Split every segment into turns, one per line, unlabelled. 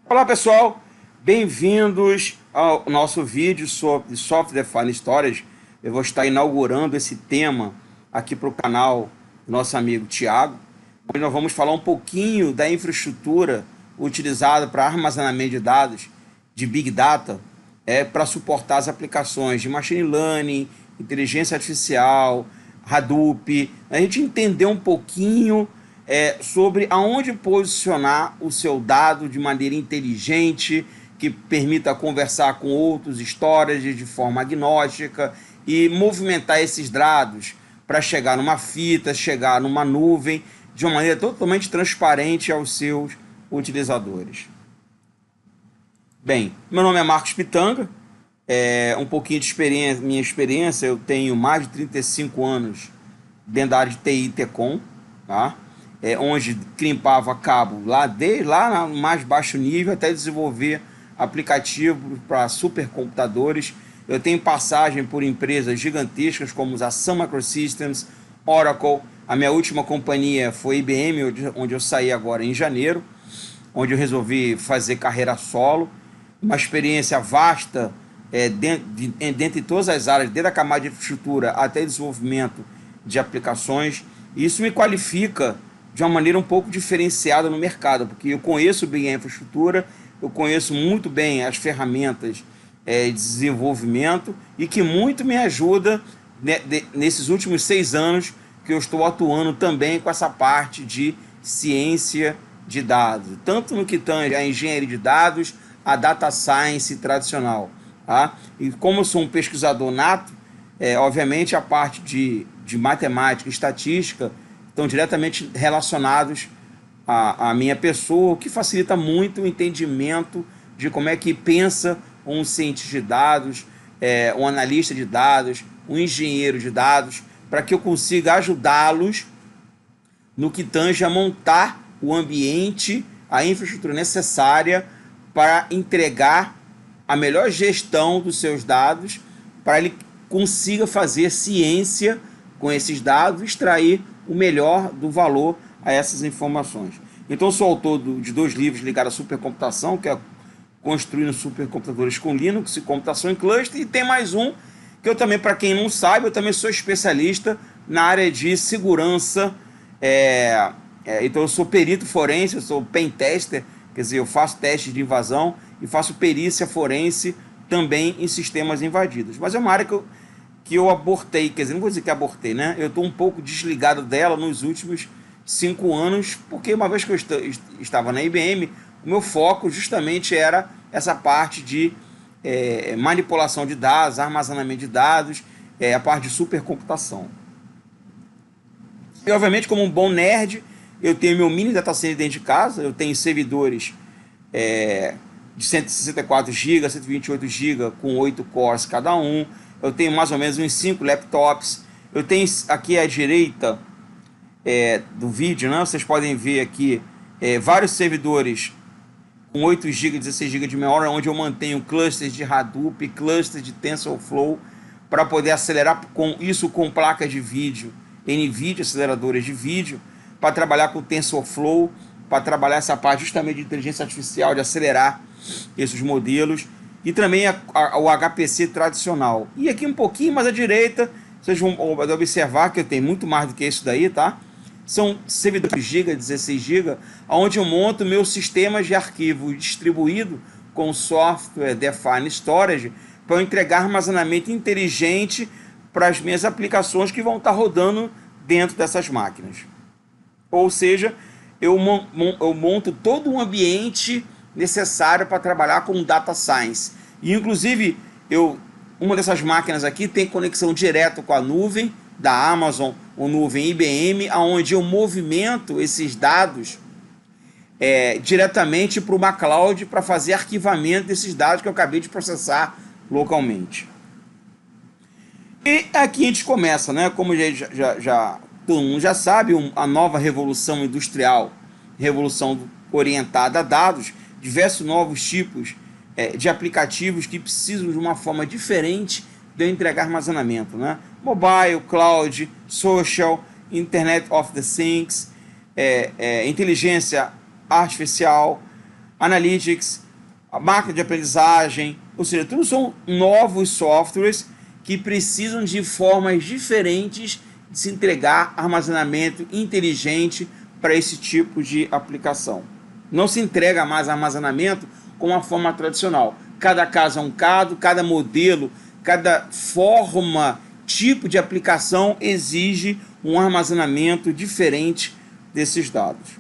Olá pessoal, bem-vindos ao nosso vídeo sobre Software Defined Storage. Eu vou estar inaugurando esse tema aqui para o canal do nosso amigo Thiago, onde nós vamos falar um pouquinho da infraestrutura utilizada para armazenamento de dados de Big Data para suportar as aplicações de Machine Learning, Inteligência Artificial, Hadoop. A gente entender um pouquinho sobre aonde posicionar o seu dado de maneira inteligente, que permita conversar com outros storages de forma agnóstica e movimentar esses dados para chegar numa fita, chegar numa nuvem, de uma maneira totalmente transparente aos seus utilizadores. Bem, meu nome é Marcos Pitanga, um pouquinho de experiência, minha experiência, eu tenho mais de 35 anos dentro da área de TI e Telecom, tá? Onde crimpava cabo desde lá no mais baixo nível até desenvolver aplicativos para supercomputadores. Eu tenho passagem por empresas gigantescas como a Sun Microsystems, Oracle. A minha última companhia foi IBM, onde eu saí agora em janeiro, onde eu resolvi fazer carreira solo. Uma experiência vasta dentro de todas as áreas, desde a camada de infraestrutura até desenvolvimento de aplicações. E isso me qualifica de uma maneira um pouco diferenciada no mercado, porque eu conheço bem a infraestrutura, eu conheço muito bem as ferramentas de desenvolvimento e que muito me ajuda nesses últimos 6 anos que eu estou atuando também com essa parte de ciência de dados, tanto no que tange a engenharia de dados, a data science tradicional. Tá? E como eu sou um pesquisador nato, obviamente a parte de matemática e estatística estão diretamente relacionados à minha pessoa, o que facilita muito o entendimento de como é que pensa um cientista de dados, um analista de dados, um engenheiro de dados, para que eu consiga ajudá-los no que tange a montar o ambiente, a infraestrutura necessária para entregar a melhor gestão dos seus dados, para ele consiga fazer ciência com esses dados, extrair o melhor do valor a essas informações. Então, eu sou autor de 2 livros ligados à supercomputação, que é Construindo Supercomputadores com Linux e Computação em Cluster, e tem mais um, que eu também, para quem não sabe, eu também sou especialista na área de segurança, então eu sou perito forense, eu sou pen tester, quer dizer, eu faço testes de invasão e faço perícia forense também em sistemas invadidos. Mas é uma área que eu abortei, quer dizer, não vou dizer que abortei, né? Eu estou um pouco desligado dela nos últimos 5 anos, porque uma vez que eu estava na IBM, o meu foco justamente era essa parte de manipulação de dados, armazenamento de dados, a parte de supercomputação. E, obviamente, como um bom nerd, eu tenho meu mini data center dentro de casa, eu tenho servidores de 164 GB, 128 GB, com 8 cores cada um. Eu tenho mais ou menos uns 5 laptops. Eu tenho aqui à direita do vídeo, né? Vocês podem ver aqui vários servidores com 8 GB, 16 GB de memória, onde eu mantenho clusters de Hadoop, clusters de TensorFlow, para poder acelerar com placas de vídeo, NVIDIA, aceleradores de vídeo, para trabalhar com TensorFlow, para trabalhar essa parte justamente de inteligência artificial, de acelerar esses modelos, e também o HPC tradicional. E aqui um pouquinho mais à direita, vocês vão observar que eu tenho muito mais do que isso daí, tá? São servidores GB, 16 GB, onde eu monto meus sistemas de arquivo distribuído com software Defined Storage para eu entregar armazenamento inteligente para as minhas aplicações que vão estar rodando dentro dessas máquinas. Ou seja, eu monto todo um ambiente necessário para trabalhar com data science. E, inclusive, uma dessas máquinas aqui tem conexão direto com a nuvem da Amazon, ou nuvem IBM, onde eu movimento esses dados diretamente para uma cloud para fazer arquivamento desses dados que eu acabei de processar localmente. E aqui a gente começa, né? Como todo mundo já sabe, a nova revolução industrial, revolução orientada a dados, diversos novos tipos de aplicativos que precisam de uma forma diferente de entregar armazenamento, né? Mobile, cloud, social, Internet of the Things, inteligência artificial, Analytics, a máquina de aprendizagem, ou seja, tudo são novos softwares que precisam de formas diferentes de se entregar armazenamento inteligente para esse tipo de aplicação. Não se entrega mais armazenamento com a forma tradicional. Cada caso é um caso, cada modelo, cada forma, tipo de aplicação exige um armazenamento diferente desses dados.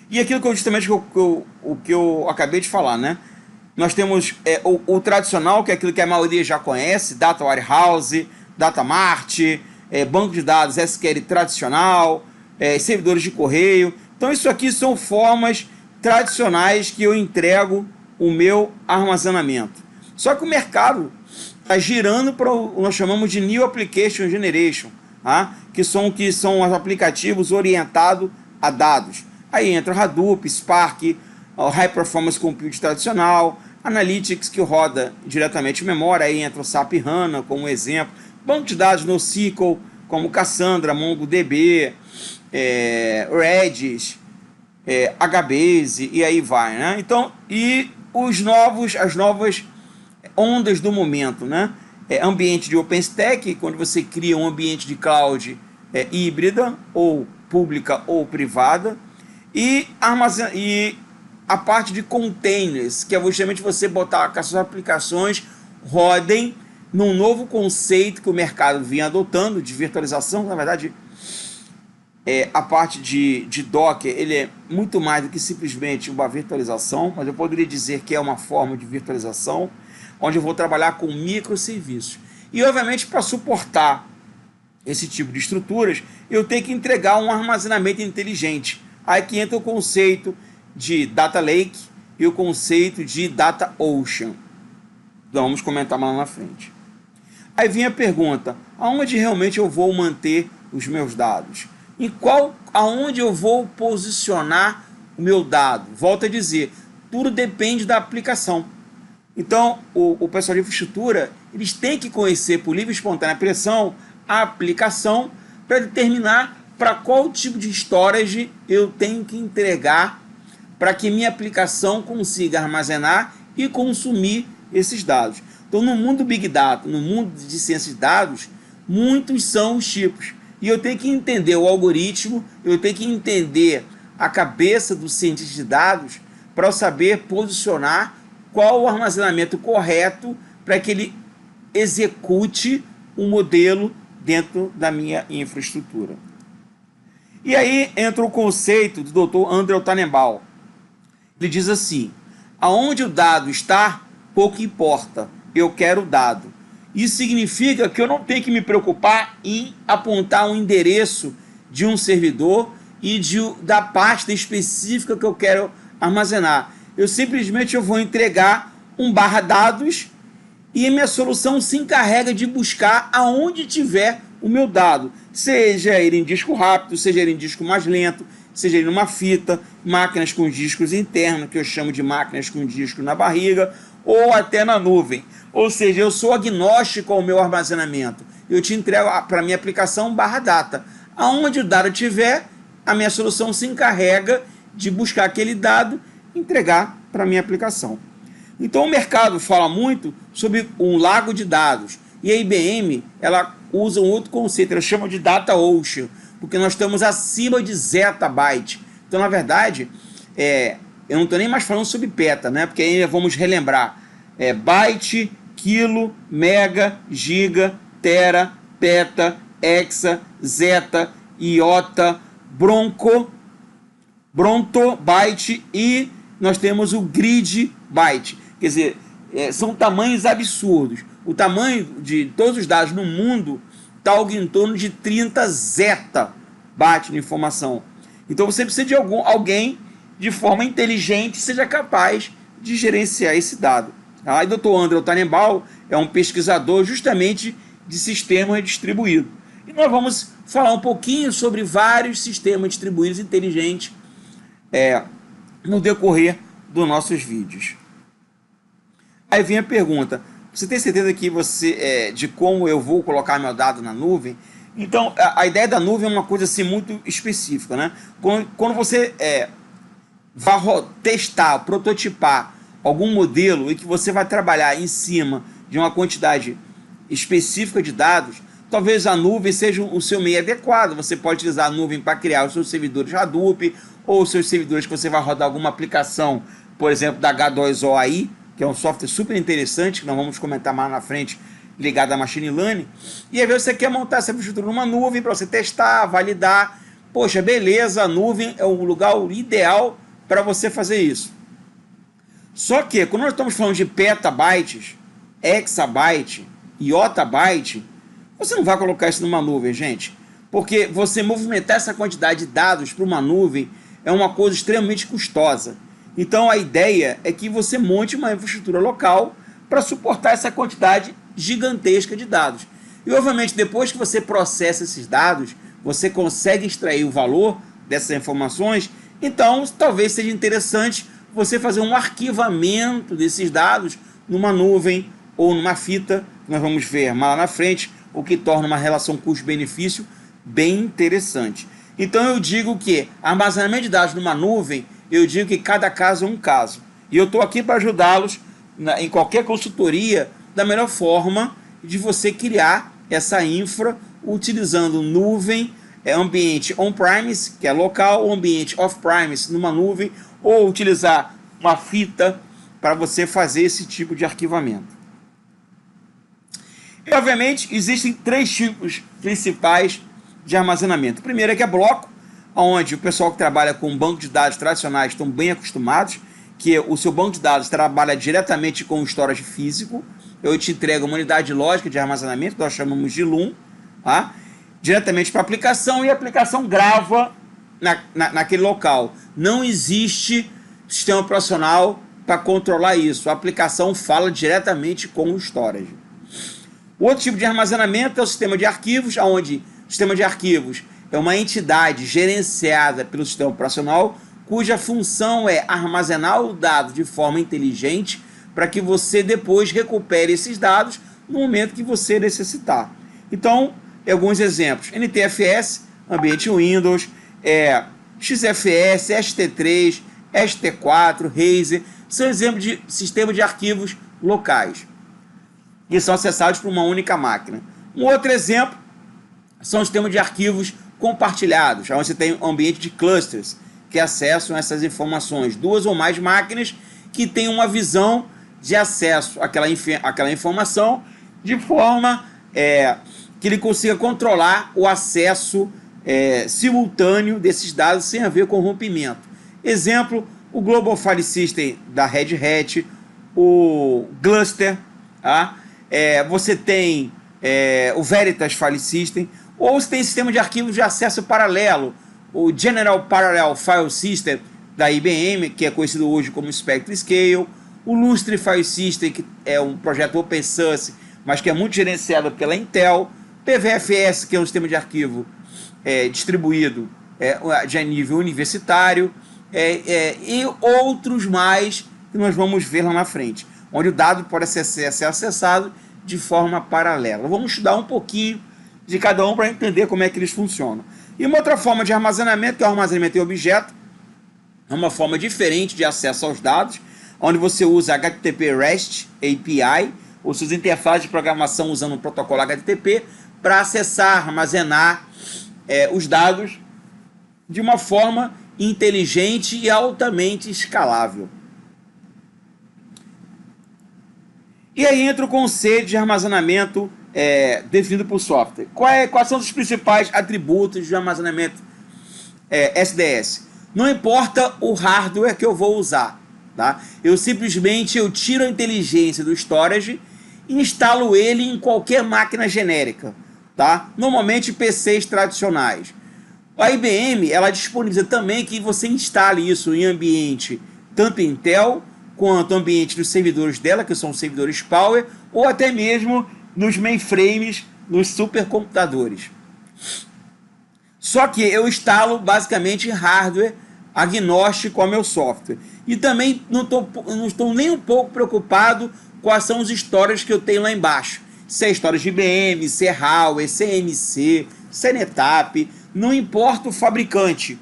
E aquilo que justamente o que eu acabei de falar, né? Nós temos o tradicional, que é aquilo que a maioria já conhece, Data Warehouse, Data Mart, banco de dados SQL tradicional, servidores de correio. Então isso aqui são formas tradicionais que eu entrego o meu armazenamento. Só que o mercado está girando para o que nós chamamos de New Application Generation, tá? que são os aplicativos orientados a dados. Aí entra o Hadoop, Spark, o High Performance Compute tradicional, Analytics que roda diretamente em memória, aí entra o SAP HANA como exemplo, banco de dados NoSQL como Cassandra, MongoDB, Redis, HBase e aí vai, né? Então, e as novas ondas do momento, né? Ambiente de OpenStack, quando você cria um ambiente de cloud híbrida, ou pública ou privada, e a parte de containers, que é justamente você botar que as suas aplicações rodem num novo conceito que o mercado vinha adotando, de virtualização. Na verdade, a parte de Docker, ele é muito mais do que simplesmente uma virtualização, mas eu poderia dizer que é uma forma de virtualização, onde eu vou trabalhar com microserviços. E, obviamente, para suportar esse tipo de estruturas, eu tenho que entregar um armazenamento inteligente. Aí que entra o conceito de Data Lake e o conceito de Data Ocean. Então, vamos comentar mais lá na frente. Aí vem a pergunta, aonde realmente eu vou manter os meus dados? Aonde eu vou posicionar o meu dado? Volto a dizer, tudo depende da aplicação. Então, o pessoal de infraestrutura, eles têm que conhecer por livre e espontânea pressão a aplicação para determinar para qual tipo de storage eu tenho que entregar para que minha aplicação consiga armazenar e consumir esses dados. Então, no mundo Big Data, no mundo de ciência de dados, muitos são os tipos. E eu tenho que entender o algoritmo, eu tenho que entender a cabeça do cientista de dados para eu saber posicionar qual o armazenamento correto para que ele execute um modelo dentro da minha infraestrutura. E aí entra o conceito do Dr. Andrew Tannenbaum. Ele diz assim, aonde o dado está, pouco importa, eu quero o dado. Isso significa que eu não tenho que me preocupar em apontar um endereço de um servidor e da pasta específica que eu quero armazenar. Eu simplesmente vou entregar um /dados e a minha solução se encarrega de buscar aonde tiver o meu dado, seja ele em disco rápido, seja ele em disco mais lento, seja ele numa fita, máquinas com discos internos, que eu chamo de máquinas com disco na barriga, ou até na nuvem. Ou seja, eu sou agnóstico ao meu armazenamento. Eu te entrego para a minha aplicação /data. Aonde o dado tiver, a minha solução se encarrega de buscar aquele dado e entregar para a minha aplicação. Então o mercado fala muito sobre um lago de dados. E a IBM, ela usa um outro conceito, ela chama de Data Ocean, porque nós estamos acima de zettabyte. Então, na verdade, eu não estou nem mais falando sobre peta, né? Porque aí vamos relembrar. Byte, quilo, mega, giga, tera, peta, hexa, zeta, iota, bronto, byte e nós temos o grid byte. Quer dizer, são tamanhos absurdos. O tamanho de todos os dados no mundo está algo em torno de 30 zettabytes de informação. Então você precisa de alguém de forma inteligente seja capaz de gerenciar esse dado. Aí o Dr. Andrew Tannenbaum é um pesquisador justamente de sistemas distribuídos. E nós vamos falar um pouquinho sobre vários sistemas distribuídos inteligentes no decorrer dos nossos vídeos. Aí vem a pergunta, você tem certeza que de como eu vou colocar meu dado na nuvem? Então, a ideia da nuvem é uma coisa assim muito específica, né? Quando você vai testar, prototipar algum modelo e que você vai trabalhar em cima de uma quantidade específica de dados, talvez a nuvem seja o seu meio adequado. Você pode utilizar a nuvem para criar os seus servidores Hadoop ou os seus servidores que você vai rodar alguma aplicação, por exemplo, da H2O AI, que é um software super interessante, que nós vamos comentar mais na frente, ligado a Machine Learning. E aí você quer montar essa infraestrutura numa nuvem para você testar, validar. Poxa, beleza, a nuvem é o lugar ideal para você fazer isso. Só que, quando nós estamos falando de petabytes, exabyte e otabyte, você não vai colocar isso numa nuvem, gente. Porque você movimentar essa quantidade de dados para uma nuvem é uma coisa extremamente custosa. Então a ideia é que você monte uma infraestrutura local para suportar essa quantidade gigantesca de dados. E obviamente depois que você processa esses dados, você consegue extrair o valor dessas informações, então talvez seja interessante você fazer um arquivamento desses dados numa nuvem ou numa fita, que nós vamos ver mais lá na frente, o que torna uma relação custo-benefício bem interessante. Então eu digo que armazenamento de dados numa nuvem, eu digo que cada caso é um caso. E eu estou aqui para ajudá-los em qualquer consultoria da melhor forma de você criar essa infra utilizando nuvem, ambiente on-premise, que é local, ou ambiente off-premise numa nuvem, ou utilizar uma fita para você fazer esse tipo de arquivamento. E, obviamente, existem três tipos principais de armazenamento. O primeiro é que é bloco, onde o pessoal que trabalha com banco de dados tradicionais estão bem acostumados, que o seu banco de dados trabalha diretamente com o storage físico. Eu te entrego uma unidade lógica de armazenamento, nós chamamos de LUN, tá? Diretamente para a aplicação, e a aplicação grava naquele local. Não existe sistema operacional para controlar isso. A aplicação fala diretamente com o storage. O outro tipo de armazenamento é o sistema de arquivos, onde o sistema de arquivos é uma entidade gerenciada pelo sistema operacional, cuja função é armazenar o dado de forma inteligente para que você depois recupere esses dados no momento que você necessitar. Então, alguns exemplos: NTFS, ambiente Windows, XFS, ST3, ST4, Razer, são exemplos de sistema de arquivos locais, que são acessados por uma única máquina. Um outro exemplo são os sistemas de arquivos compartilhados, onde você tem um ambiente de clusters, que acessam essas informações, duas ou mais máquinas que têm uma visão de acesso àquela informação, de forma que ele consiga controlar o acesso simultâneo desses dados sem haver corrompimento. Exemplo, o Global File System da Red Hat, o Gluster, tá? Você tem o Veritas File System, ou você tem sistema de arquivos de acesso paralelo, o General Parallel File System da IBM, que é conhecido hoje como SpectreScale, o Lustre File System, que é um projeto open source, mas que é muito gerenciado pela Intel, PVFS, que é um sistema de arquivo distribuído de nível universitário, e outros mais que nós vamos ver lá na frente, onde o dado pode ser acessado de forma paralela. Vamos estudar um pouquinho de cada um para entender como é que eles funcionam. E uma outra forma de armazenamento, que é o armazenamento em objeto, é uma forma diferente de acesso aos dados, onde você usa HTTP REST API, ou suas interfaces de programação usando o protocolo HTTP, para acessar, armazenar os dados de uma forma inteligente e altamente escalável. E aí entra o conceito de armazenamento definido por software. Quais são os principais atributos de armazenamento SDS? Não importa o hardware que eu vou usar, tá? Eu simplesmente tiro a inteligência do storage e instalo ele em qualquer máquina genérica, tá? Normalmente PCs tradicionais. A IBM, ela disponibiliza também que você instale isso em ambiente tanto Intel quanto ambiente dos servidores dela, que são servidores Power, ou até mesmo nos mainframes, nos supercomputadores. Só que eu instalo basicamente hardware agnóstico ao meu software. E também não estou nem um pouco preocupado quais são os storage que eu tenho lá embaixo. Se é storage de IBM, se é Huawei, se é MC, se é NetApp, não importa o fabricante.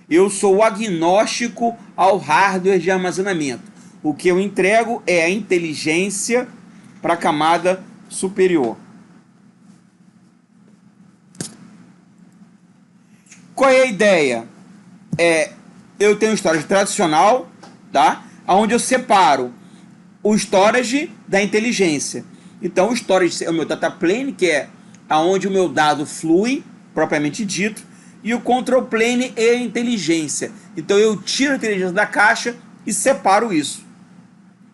Eu sou agnóstico ao hardware de armazenamento. O que eu entrego é a inteligência para a camada superior. Qual é a ideia? Eu tenho um storage tradicional, tá? Onde eu separo o storage da inteligência. Então o storage é o meu data plane, que é aonde o meu dado flui, propriamente dito, e o control plane é a inteligência. Então eu tiro a inteligência da caixa e separo isso.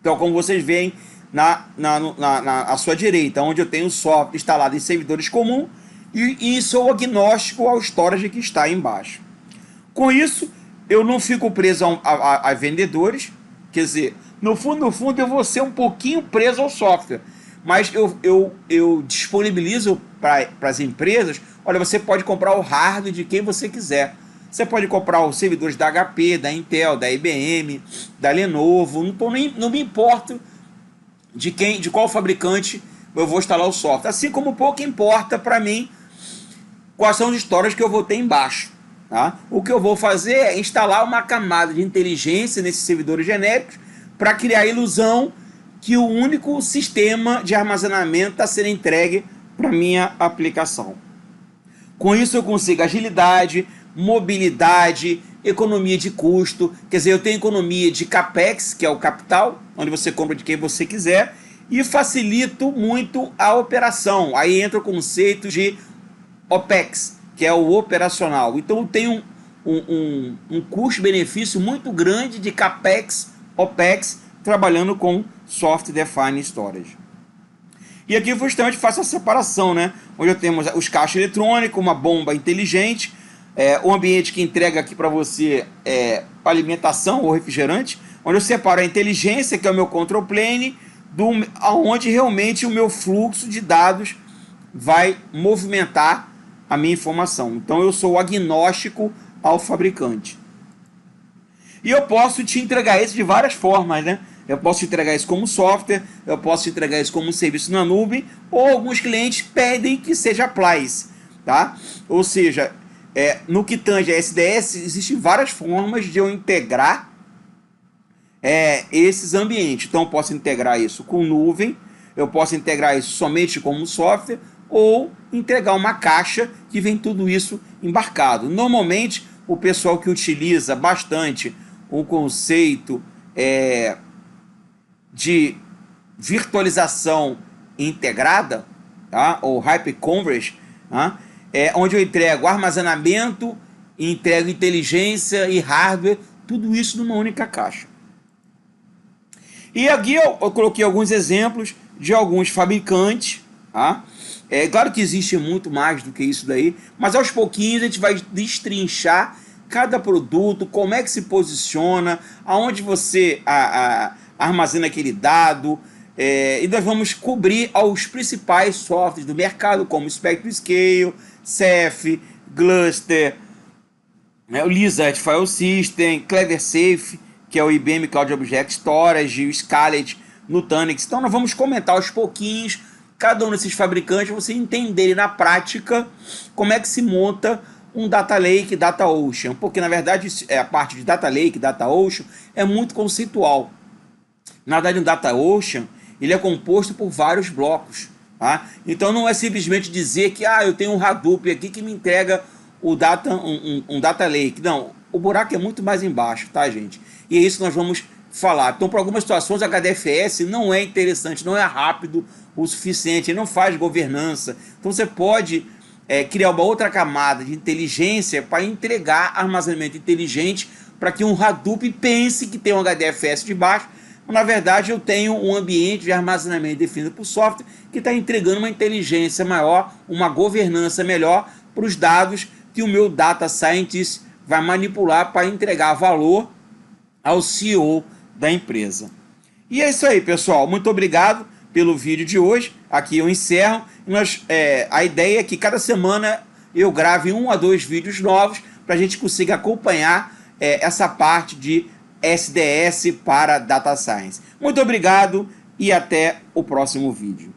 Então, como vocês veem à sua direita, onde eu tenho o software instalado em servidores comuns e sou agnóstico ao storage que está aí embaixo. Com isso, eu não fico preso a vendedores, quer dizer, no fundo eu vou ser um pouquinho preso ao software, mas eu disponibilizo para as empresas, olha, você pode comprar o hardware de quem você quiser. Você pode comprar os servidores da HP, da Intel, da IBM, da Lenovo, não me importo de qual fabricante eu vou instalar o software. Assim como pouco importa para mim quais são os storages que eu vou ter embaixo. Tá? O que eu vou fazer é instalar uma camada de inteligência nesses servidores genéricos para criar a ilusão que o único sistema de armazenamento está sendo entregue para minha aplicação. Com isso eu consigo agilidade, mobilidade, economia de custo, quer dizer, eu tenho economia de CAPEX, que é o capital, onde você compra de quem você quiser, e facilito muito a operação. Aí entra o conceito de OPEX, que é o operacional. Então eu tenho um custo-benefício muito grande de CAPEX, OPEX, trabalhando com Software Defined Storage. E aqui eu justamente faço a separação, né? Onde temos os caixas eletrônicos, uma bomba inteligente, o ambiente que entrega aqui para você alimentação ou refrigerante, onde eu separo a inteligência, que é o meu control plane, onde realmente o meu fluxo de dados vai movimentar a minha informação. Então eu sou agnóstico ao fabricante. E eu posso te entregar isso de várias formas, né? Eu posso te entregar isso como software, eu posso te entregar isso como um serviço na nuvem, ou alguns clientes pedem que seja appliance, tá? Ou seja, no que tange a SDS, existem várias formas de eu integrar esses ambientes. Então eu posso integrar isso com nuvem, eu posso integrar isso somente como software, ou entregar uma caixa que vem tudo isso embarcado. Normalmente, o pessoal que utiliza bastante o conceito de virtualização integrada, tá? Ou Hyperconverged, tá? Onde eu entrego armazenamento, entrego inteligência e hardware, tudo isso numa única caixa. E aqui eu coloquei alguns exemplos de alguns fabricantes, tá? Claro que existe muito mais do que isso daí, mas aos pouquinhos a gente vai destrinchar cada produto, como é que se posiciona, aonde você armazena aquele dado, e nós vamos cobrir os principais softwares do mercado, como SpectreScale, Ceph, Gluster, o Lizard File System, CleverSafe, que é o IBM Cloud Object Storage, o Scarlett, Nutanix. Então nós vamos comentar aos pouquinhos cada um desses fabricantes, você entenderem na prática como é que se monta um Data Lake, Data Ocean, porque na verdade a parte de Data Lake, Data Ocean é muito conceitual. Na verdade, um Data Ocean ele é composto por vários blocos, tá? Então não é simplesmente dizer que eu tenho um Hadoop aqui que me entrega um Data Lake. Não, o buraco é muito mais embaixo, tá, gente? E é isso que nós vamos falar. Então, para algumas situações, a HDFS não é interessante, não é rápido o suficiente, ele não faz governança. Então, você pode criar uma outra camada de inteligência para entregar armazenamento inteligente para que um Hadoop pense que tem um HDFS de baixo, mas, na verdade, eu tenho um ambiente de armazenamento definido por software que está entregando uma inteligência maior, uma governança melhor para os dados que o meu Data Scientist vai manipular para entregar valor ao CEO da empresa. E é isso aí, pessoal. Muito obrigado pelo vídeo de hoje. Aqui eu encerro. A ideia é que cada semana eu grave 1 a 2 vídeos novos para a gente consiga acompanhar essa parte de SDS para Data Science. Muito obrigado e até o próximo vídeo.